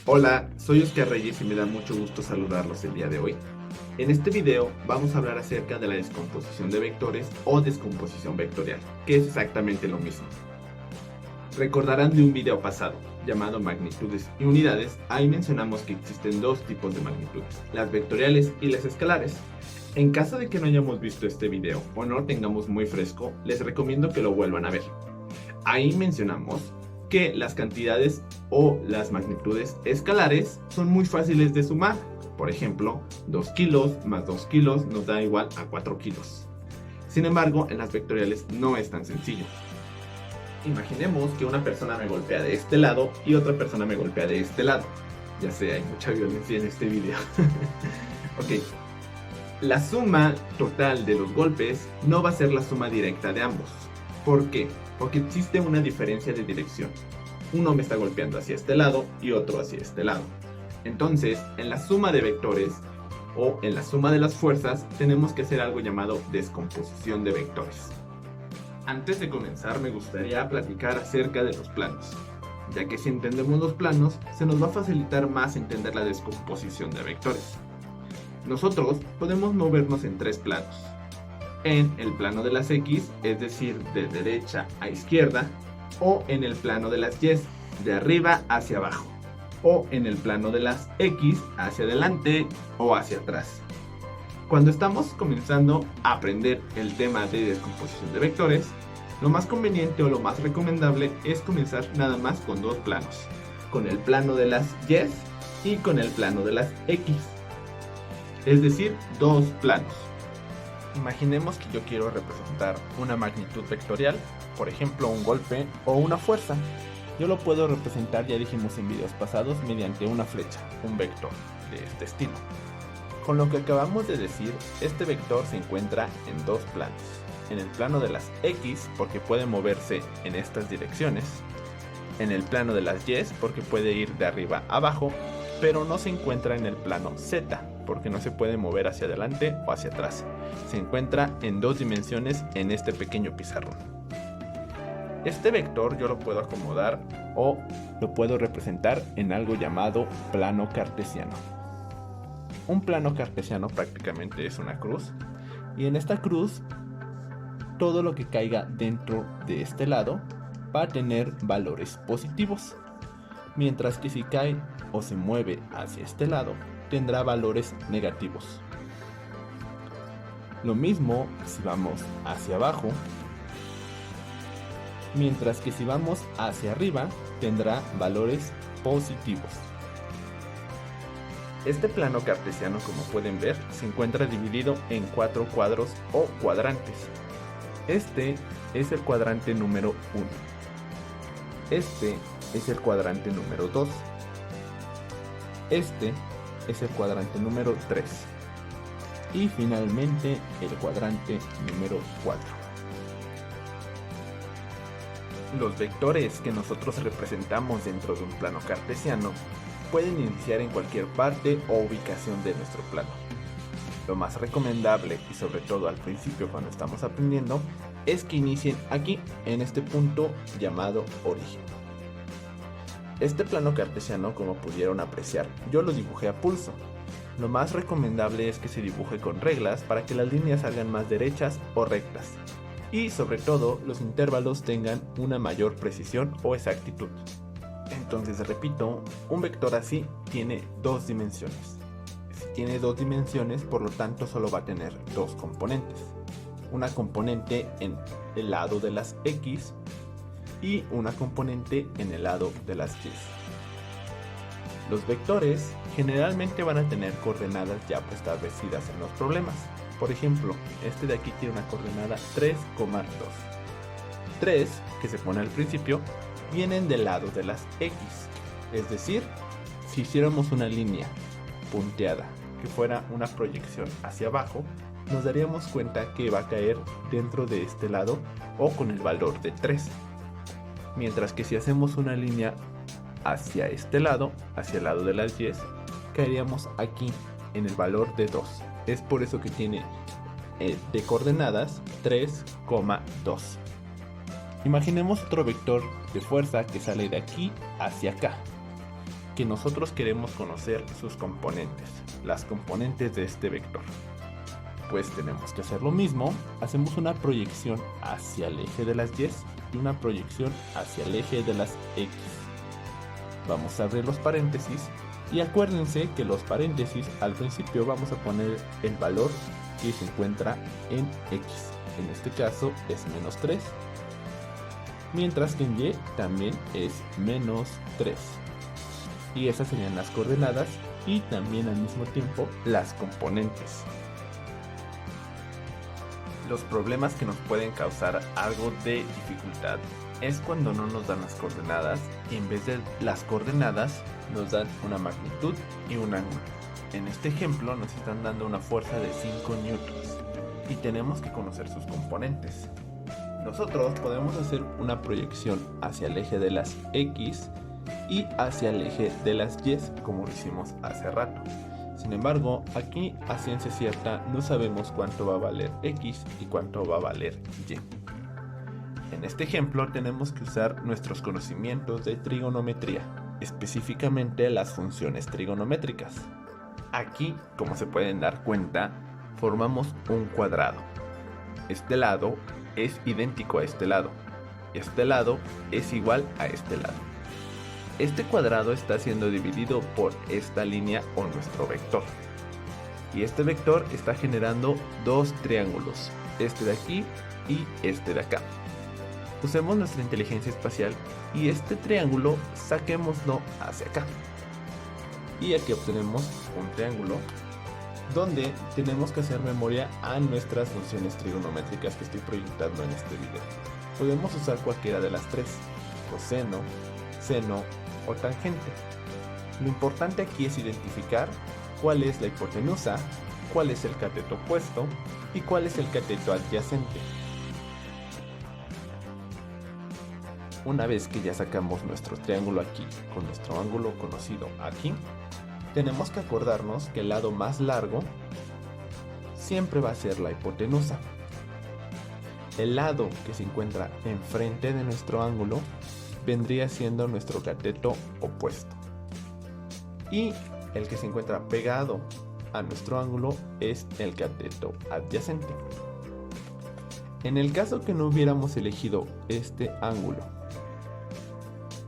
Hola, soy Oscar Reyes y me da mucho gusto saludarlos el día de hoy. En este video vamos a hablar acerca de la descomposición de vectores o descomposición vectorial, que es exactamente lo mismo. Recordarán de un video pasado, llamado magnitudes y unidades. Ahí mencionamos que existen dos tipos de magnitudes, las vectoriales y las escalares. En caso de que no hayamos visto este video o no lo tengamos muy fresco, les recomiendo que lo vuelvan a ver. Ahí mencionamos que las cantidades o las magnitudes escalares son muy fáciles de sumar. Por ejemplo, 2 kilos más 2 kilos nos da igual a 4 kilos. Sin embargo, en las vectoriales no es tan sencillo. Imaginemos que una persona me golpea de este lado y otra persona me golpea de este lado. Ya sé, hay mucha violencia en este video. Ok. La suma total de los golpes no va a ser la suma directa de ambos. ¿Por qué? Porque existe una diferencia de dirección. Uno me está golpeando hacia este lado y otro hacia este lado. Entonces, en la suma de vectores o en la suma de las fuerzas, tenemos que hacer algo llamado descomposición de vectores. Antes de comenzar, me gustaría platicar acerca de los planos, ya que si entendemos los planos, se nos va a facilitar más entender la descomposición de vectores. Nosotros podemos movernos en tres planos. En el plano de las X, es decir, de derecha a izquierda, o en el plano de las Y, de arriba hacia abajo, o en el plano de las X, hacia adelante o hacia atrás. Cuando estamos comenzando a aprender el tema de descomposición de vectores, lo más conveniente o lo más recomendable es comenzar nada más con dos planos, con el plano de las Y y con el plano de las X, es decir, dos planos. Imaginemos que yo quiero representar una magnitud vectorial, por ejemplo un golpe o una fuerza. Yo lo puedo representar, ya dijimos en videos pasados, mediante una flecha, un vector de este estilo. Con lo que acabamos de decir, este vector se encuentra en dos planos. En el plano de las X, porque puede moverse en estas direcciones. En el plano de las Y, porque puede ir de arriba a abajo, pero no se encuentra en el plano Z, porque no se puede mover hacia adelante o hacia atrás. Se encuentra en dos dimensiones en este pequeño pizarrón. Este vector yo lo puedo acomodar o lo puedo representar en algo llamado plano cartesiano. Un plano cartesiano prácticamente es una cruz, y en esta cruz todo lo que caiga dentro de este lado va a tener valores positivos, mientras que si cae o se mueve hacia este lado tendrá valores negativos. Lo mismo si vamos hacia abajo, mientras que si vamos hacia arriba tendrá valores positivos. Este plano cartesiano, como pueden ver, se encuentra dividido en 4 cuadros o cuadrantes. Este es el cuadrante número 1. Este es el cuadrante número 2. Este es el cuadrante número 3. Y finalmente el cuadrante número 4. Los vectores que nosotros representamos dentro de un plano cartesiano pueden iniciar en cualquier parte o ubicación de nuestro plano. Lo más recomendable, y sobre todo al principio cuando estamos aprendiendo, es que inicien aquí, en este punto llamado origen. Este plano cartesiano, como pudieron apreciar, yo lo dibujé a pulso. Lo más recomendable es que se dibuje con reglas para que las líneas salgan más derechas o rectas. Y sobre todo, los intervalos tengan una mayor precisión o exactitud. Entonces, repito, un vector así tiene dos dimensiones. Si tiene dos dimensiones, por lo tanto, solo va a tener dos componentes. Una componente en el lado de las X y una componente en el lado de las Y. Los vectores generalmente van a tener coordenadas ya preestablecidas en los problemas. Por ejemplo, este de aquí tiene una coordenada 3,2. 3, que se pone al principio, vienen del lado de las X. Es decir, si hiciéramos una línea punteada que fuera una proyección hacia abajo, nos daríamos cuenta que va a caer dentro de este lado o con el valor de 3. Mientras que si hacemos una línea hacia este lado, hacia el lado de las Y, caeríamos aquí en el valor de 2. Es por eso que tiene de coordenadas 3,2. Imaginemos otro vector de fuerza que sale de aquí hacia acá. que nosotros queremos conocer sus componentes, las componentes de este vector. Pues tenemos que hacer lo mismo, hacemos una proyección hacia el eje de las y y una proyección hacia el eje de las x. Vamos a abrir los paréntesis y acuérdense que los paréntesis al principio vamos a poner el valor que se encuentra en x. En este caso es menos 3, mientras que en y también es menos 3. Y esas serían las coordenadas y también al mismo tiempo las componentes. Los problemas que nos pueden causar algo de dificultad es cuando no nos dan las coordenadas y en vez de las coordenadas nos dan una magnitud y un ángulo. En este ejemplo nos están dando una fuerza de 5 newtons y tenemos que conocer sus componentes. Nosotros podemos hacer una proyección hacia el eje de las x y hacia el eje de las y, como lo hicimos hace rato. Sin embargo, aquí a ciencia cierta no sabemos cuánto va a valer x y cuánto va a valer y. En este ejemplo tenemos que usar nuestros conocimientos de trigonometría, específicamente las funciones trigonométricas. Aquí, como se pueden dar cuenta, formamos un cuadrado. Este lado es idéntico a este lado. Este lado es igual a este lado. Este cuadrado está siendo dividido por esta línea o nuestro vector. Y este vector está generando dos triángulos, este de aquí y este de acá. Usemos nuestra inteligencia espacial y este triángulo saquémoslo hacia acá. Y aquí obtenemos un triángulo donde tenemos que hacer memoria a nuestras funciones trigonométricas que estoy proyectando en este video. Podemos usar cualquiera de las tres: coseno, seno o tangente. Lo importante aquí es identificar cuál es la hipotenusa, cuál es el cateto opuesto y cuál es el cateto adyacente. Una vez que ya sacamos nuestro triángulo aquí con nuestro ángulo conocido aquí, tenemos que acordarnos que el lado más largo siempre va a ser la hipotenusa. El lado que se encuentra enfrente de nuestro ángulo vendría siendo nuestro cateto opuesto. Y el que se encuentra pegado a nuestro ángulo es el cateto adyacente. En el caso que no hubiéramos elegido este ángulo,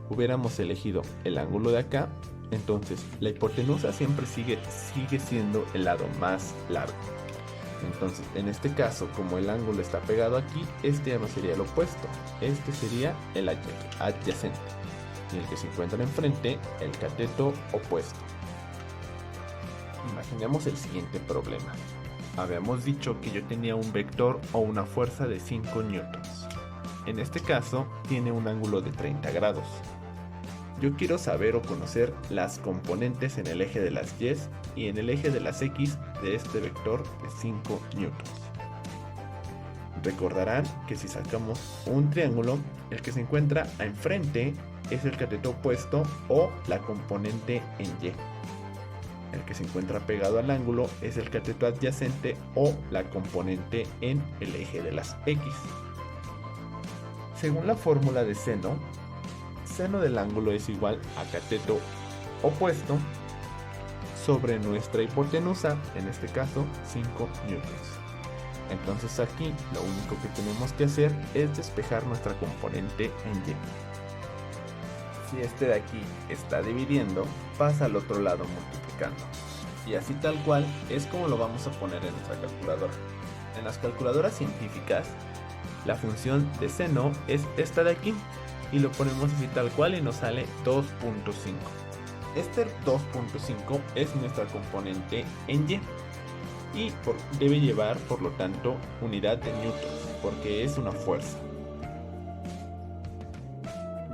hubiéramos elegido el ángulo de acá, entonces la hipotenusa siempre sigue siendo el lado más largo. Entonces, en este caso, como el ángulo está pegado aquí, este ya no sería el opuesto, este sería el adyacente. Y el que se encuentra enfrente, el cateto opuesto. Imaginemos el siguiente problema. Habíamos dicho que yo tenía un vector o una fuerza de 5 newtons. En este caso, tiene un ángulo de 30 grados. Yo quiero saber o conocer las componentes en el eje de las y y en el eje de las x de este vector de 5 newtons. Recordarán que si sacamos un triángulo, el que se encuentra enfrente es el cateto opuesto o la componente en y. El que se encuentra pegado al ángulo es el cateto adyacente o la componente en el eje de las x. Según la fórmula de seno del ángulo es igual a cateto opuesto sobre nuestra hipotenusa, en este caso 5 newtons. Entonces aquí lo único que tenemos que hacer es despejar nuestra componente en y. Si este de aquí está dividiendo, pasa al otro lado multiplicando. Y así tal cual es como lo vamos a poner en nuestra calculadora. En las calculadoras científicas, la función de seno es esta de aquí. Y lo ponemos así tal cual y nos sale 2.5. Este 2.5 es nuestra componente en y. Y debe llevar, por lo tanto, unidad de newtons, porque es una fuerza.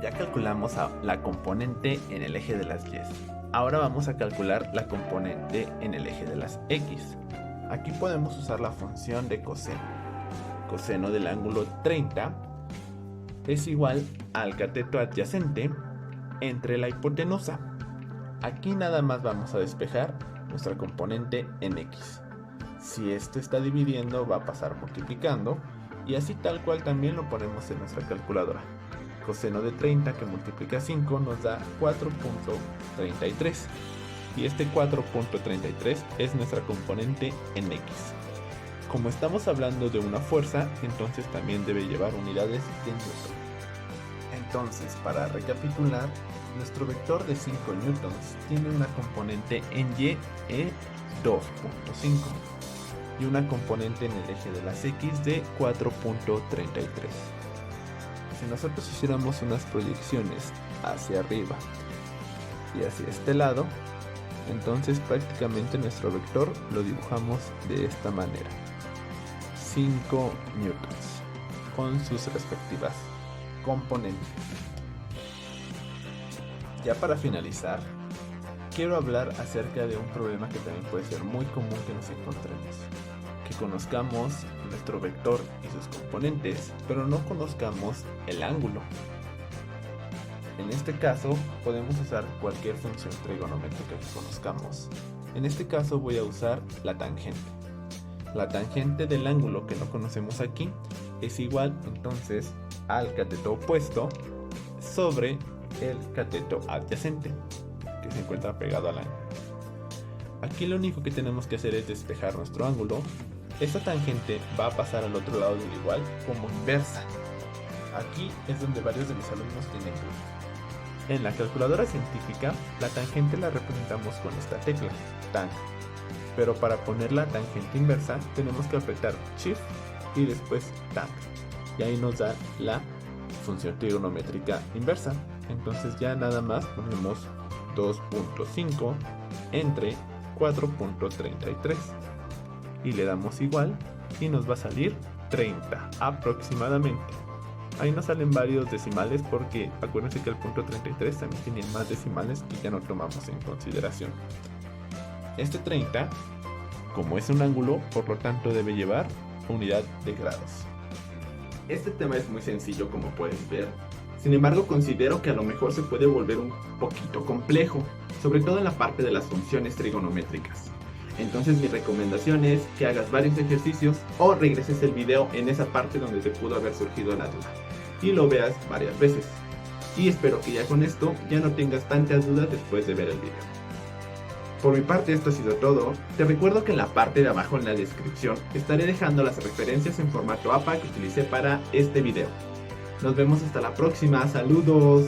Ya calculamos la componente en el eje de las y. Ahora vamos a calcular la componente en el eje de las x. Aquí podemos usar la función de coseno. Coseno del ángulo 30 es igual al cateto adyacente entre la hipotenusa. Aquí nada más vamos a despejar nuestra componente en x. Si esto está dividiendo, va a pasar multiplicando y así tal cual también lo ponemos en nuestra calculadora. coseno de 30 que multiplica 5 nos da 4.33. Y este 4.33 es nuestra componente en X. Como estamos hablando de una fuerza, entonces también debe llevar unidades de Newton. Entonces, para recapitular, nuestro vector de 5 newtons tiene una componente en Y de 2.5 y una componente en el eje de las X de 4.33. Si nosotros hiciéramos unas proyecciones hacia arriba y hacia este lado, entonces prácticamente nuestro vector lo dibujamos de esta manera: 5 newtons con sus respectivas componentes. Ya para finalizar, quiero hablar acerca de un problema que también puede ser muy común que nos encontremos: que conozcamos nuestro vector y sus componentes, pero no conozcamos el ángulo. En este caso, podemos usar cualquier función trigonométrica que conozcamos. En este caso voy a usar la tangente. La tangente del ángulo que no conocemos aquí es igual entonces al cateto opuesto sobre el cateto adyacente que se encuentra pegado al ángulo. Aquí lo único que tenemos que hacer es despejar nuestro ángulo. Esta tangente va a pasar al otro lado del igual como inversa. Aquí es donde varios de mis alumnos tienen dudas. En la calculadora científica, la tangente la representamos con esta tecla, tang. Pero para poner la tangente inversa, tenemos que apretar Shift y después tang. Y ahí nos da la función trigonométrica inversa. Entonces ya nada más ponemos 2.5 entre 4.33 y le damos igual y nos va a salir 30 aproximadamente. Ahí nos salen varios decimales porque acuérdense que el punto 33 también tiene más decimales que ya no tomamos en consideración. Este 30, como es un ángulo, por lo tanto debe llevar unidad de grados. Este tema es muy sencillo, como puedes ver. Sin embargo, considero que a lo mejor se puede volver un poquito complejo, sobre todo en la parte de las funciones trigonométricas. Entonces mi recomendación es que hagas varios ejercicios o regreses el video en esa parte donde te pudo haber surgido la duda y lo veas varias veces. Y espero que ya con esto ya no tengas tantas dudas después de ver el video. Por mi parte esto ha sido todo. Te recuerdo que en la parte de abajo en la descripción estaré dejando las referencias en formato APA que utilicé para este video. Nos vemos hasta la próxima. ¡Saludos!